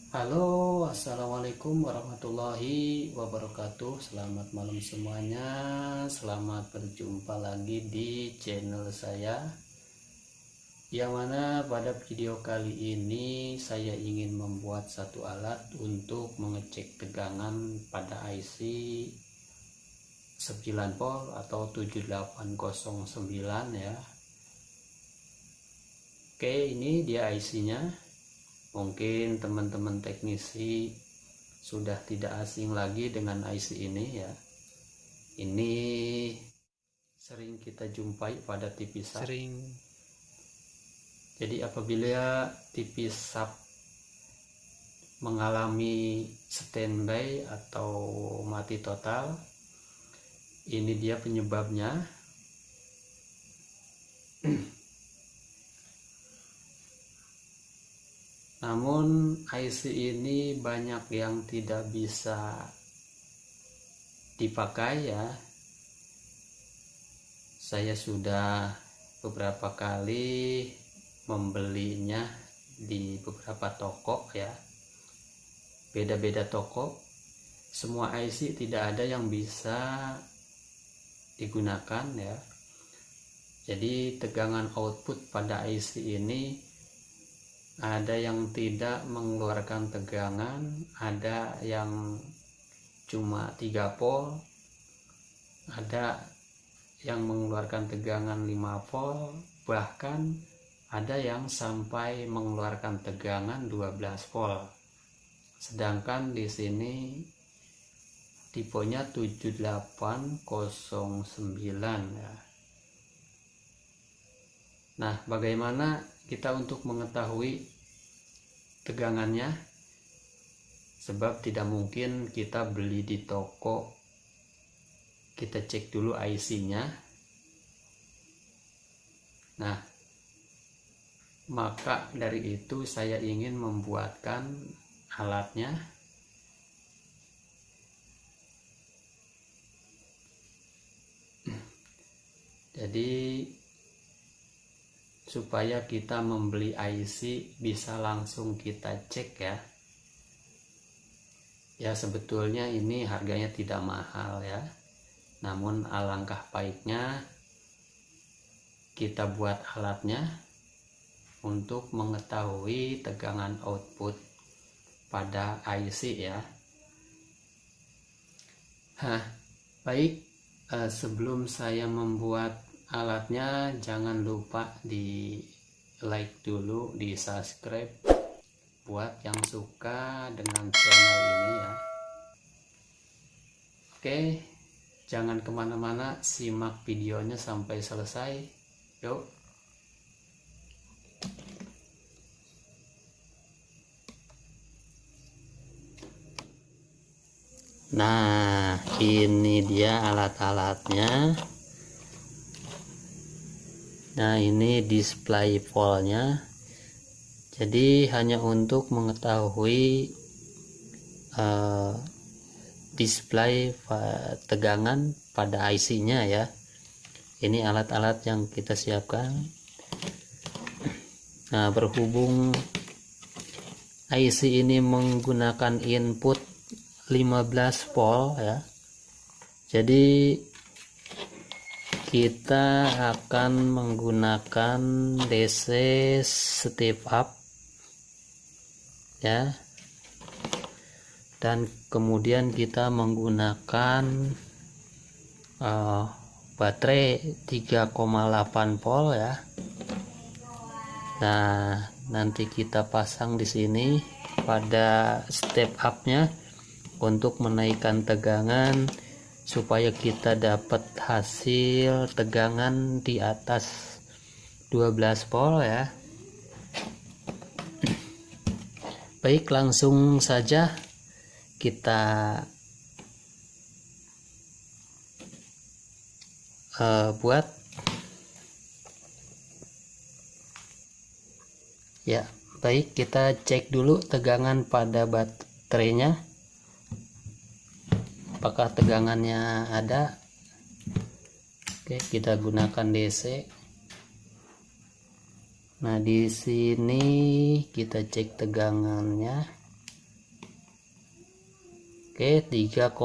Halo, assalamualaikum warahmatullahi wabarakatuh. Selamat malam semuanya. Selamat berjumpa lagi di channel saya. Yang mana pada video kali ini saya ingin membuat satu alat untuk mengecek tegangan pada IC 9 volt atau 7809 ya. Oke, ini dia IC-nya. Mungkin teman-teman teknisi sudah tidak asing lagi dengan IC ini ya. Ini sering kita jumpai pada TV sub. Jadi apabila TV sub mengalami standby atau mati total, ini dia penyebabnya. Namun IC ini banyak yang tidak bisa dipakai ya. Saya sudah beberapa kali membelinya di beberapa toko ya. Beda-beda toko. Semua IC tidak ada yang bisa digunakan ya. Jadi tegangan output pada IC ini ada yang tidak mengeluarkan tegangan, ada yang cuma 3 volt, ada yang mengeluarkan tegangan 5 volt, bahkan ada yang sampai mengeluarkan tegangan 12 volt. Sedangkan di sini tipenya 7809 ya. Nah, bagaimana kita untuk mengetahui tegangannya? Sebab tidak mungkin kita beli di toko, kita cek dulu IC-nya. Nah, maka dari itu saya ingin membuatkan alatnya. Jadi supaya kita membeli IC bisa langsung kita cek ya. Ya sebetulnya ini harganya tidak mahal ya. Namun alangkah baiknya kita buat alatnya untuk mengetahui tegangan output pada IC ya. Baik, sebelum saya membuat alatnya, jangan lupa di like dulu, di subscribe buat yang suka dengan channel ini ya. Oke, jangan kemana-mana, simak videonya sampai selesai. Yuk. Nah, ini dia alat-alatnya. Nah, ini display voltnya. Jadi hanya untuk mengetahui display tegangan pada IC-nya ya. Ini alat-alat yang kita siapkan. Nah, berhubung IC ini menggunakan input 15 volt ya. Jadi kita akan menggunakan DC step up ya, dan kemudian kita menggunakan baterai 3,8 volt ya. Nah, nanti kita pasang di sini pada step up-nya untuk menaikkan tegangan supaya kita dapat hasil tegangan di atas 12 volt ya. Baik, langsung saja kita buat ya. Baik, kita cek dulu tegangan pada baterainya, apakah tegangannya ada. Oke, kita gunakan DC. Nah, di sini kita cek tegangannya. Oke, 3,8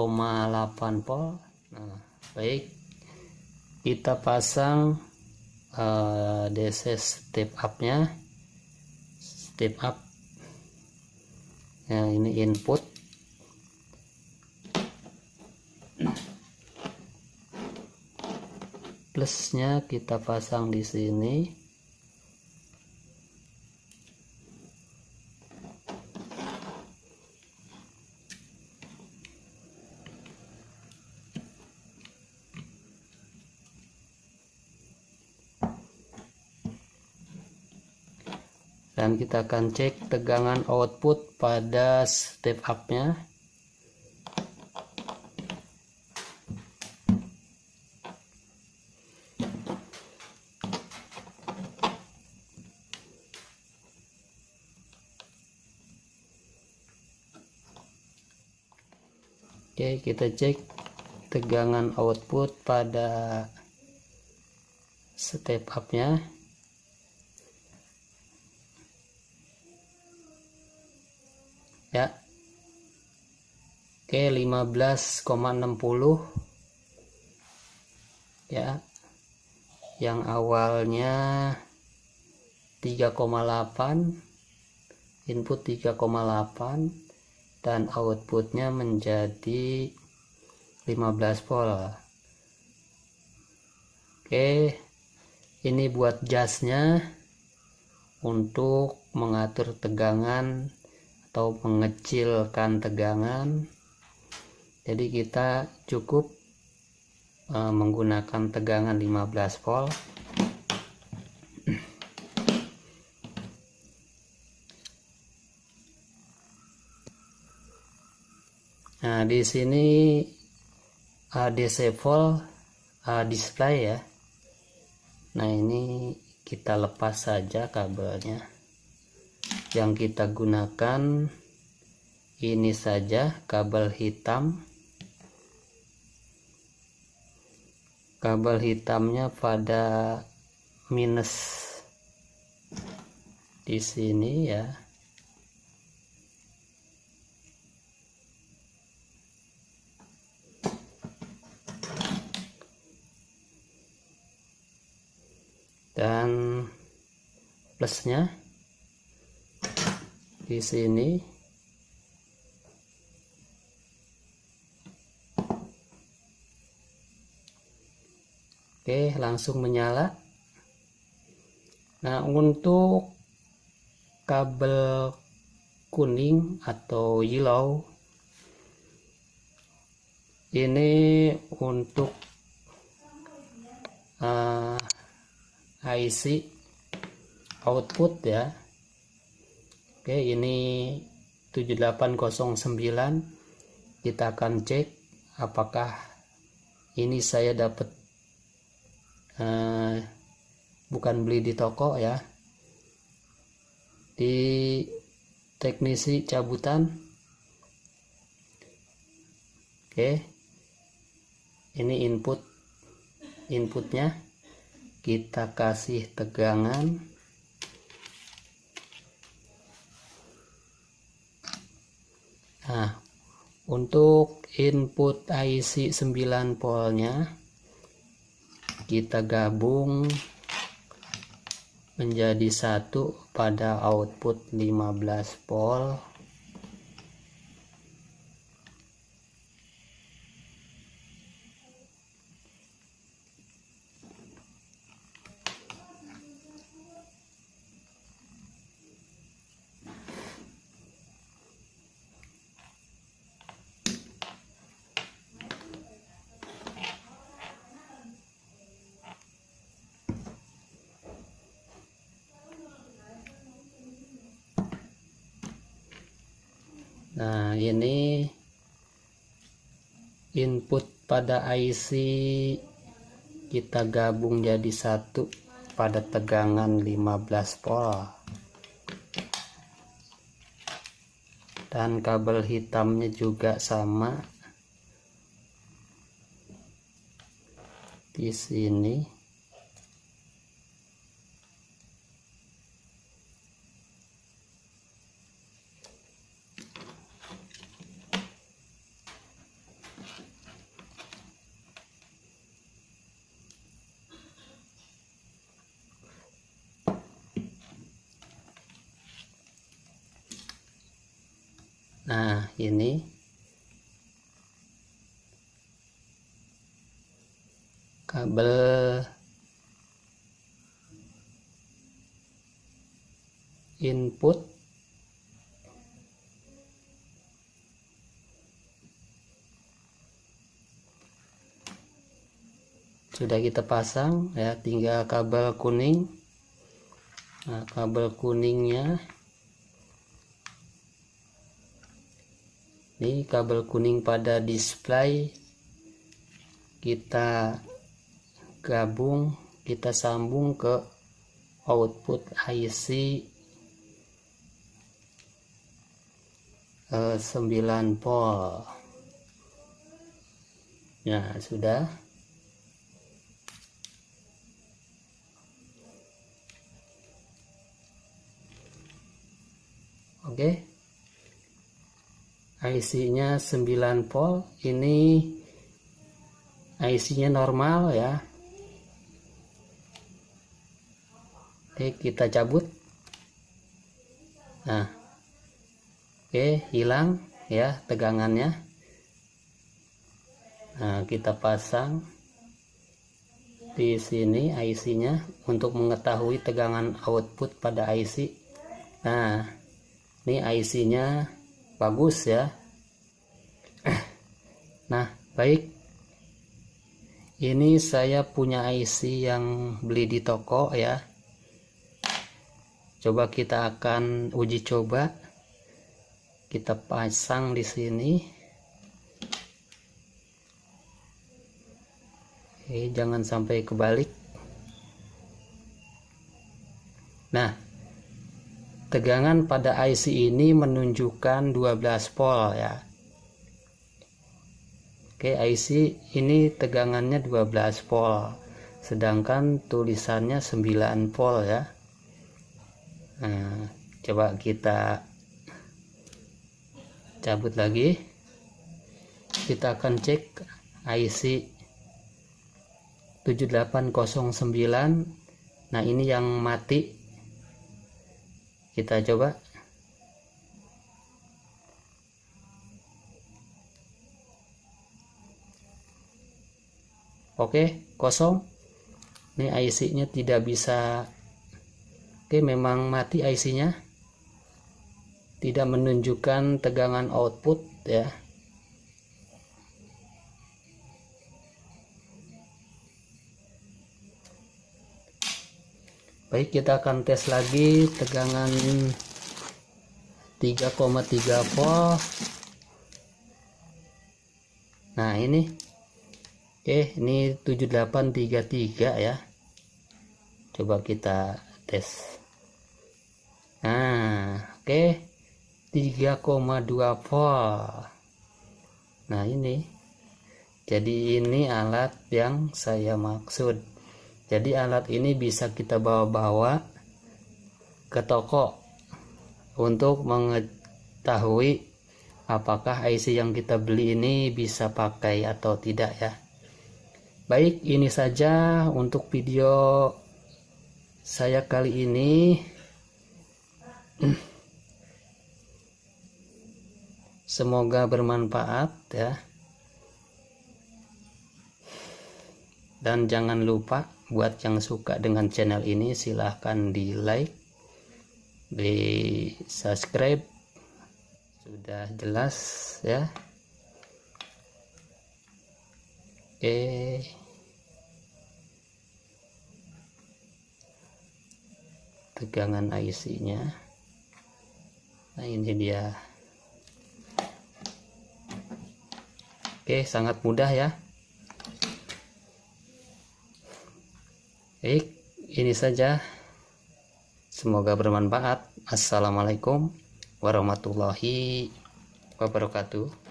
volt. Nah, baik, kita pasang DC step up nya. Step up ya, ini input, plusnya kita pasang di sini. Dan kita akan cek tegangan output pada step up nya. Oke, kita cek tegangan output pada step up nya. Ya, oke, 15,60 ya, yang awalnya 3,8, input 3,8 dan outputnya menjadi 15 volt. Oke, ini buat jasnya untuk mengatur tegangan atau mengecilkan tegangan. Jadi kita cukup menggunakan tegangan 15 volt. Nah, di sini DC volt display ya. Nah, ini kita lepas saja kabelnya. Yang kita gunakan ini saja, kabel hitam. Kabel hitamnya pada minus di sini ya. Dan plusnya di sini. Oke, langsung menyala. Nah, untuk kabel kuning atau yellow ini untuk IC output ya. Oke, ini 7809. Kita akan cek apakah ini saya dapat bukan beli di toko ya, di teknisi cabutan. Oke, ini inputnya, kita kasih tegangan. Nah, untuk input IC 9 voltnya kita gabung menjadi satu pada output 15 volt. Nah, ini input pada IC kita gabung jadi satu pada tegangan 15 volt. Dan kabel hitamnya juga sama di sini. Nah, ini kabel input sudah kita pasang ya, tinggal kabel kuning. Nah, kabel kuningnya ini, kabel kuning pada display kita gabung, kita sambung ke output IC 9 volt. Nah, sudah. Oke, IC-nya 9 volt. Ini IC-nya normal ya. Oke, kita cabut. Nah, oke, hilang ya tegangannya. Nah, kita pasang di sini IC-nya untuk mengetahui tegangan output pada IC. Nah, ini IC-nya bagus ya. Nah, baik. Ini saya punya IC yang beli di toko ya. Coba kita akan uji coba. Kita pasang di sini. Oke, jangan sampai kebalik. Nah, tegangan pada IC ini menunjukkan 12 volt ya. Oke, IC ini tegangannya 12 volt, sedangkan tulisannya 9 volt ya. Nah, coba kita cabut lagi. Kita akan cek IC 7809. Nah, ini yang mati. Kita coba. Oke, kosong. Ini IC-nya tidak bisa. Oke, memang mati IC-nya. Tidak menunjukkan tegangan output ya. Baik, kita akan tes lagi tegangan 3,3 volt. Nah, ini ini 7833 ya. Coba kita tes. Nah, 3,2 volt. Nah, ini. Jadi ini alat yang saya maksud. Jadi alat ini bisa kita bawa-bawa ke toko untuk mengetahui apakah IC yang kita beli ini bisa pakai atau tidak ya. Baik, ini saja untuk video saya kali ini. Semoga bermanfaat ya. Dan jangan lupa buat yang suka dengan channel ini, silahkan di like, di subscribe. Sudah jelas ya. Oke, tegangan IC-nya. Nah, ini dia. Oke, sangat mudah ya. Baik, ini saja. Semoga bermanfaat. Assalamualaikum warahmatullahi wabarakatuh.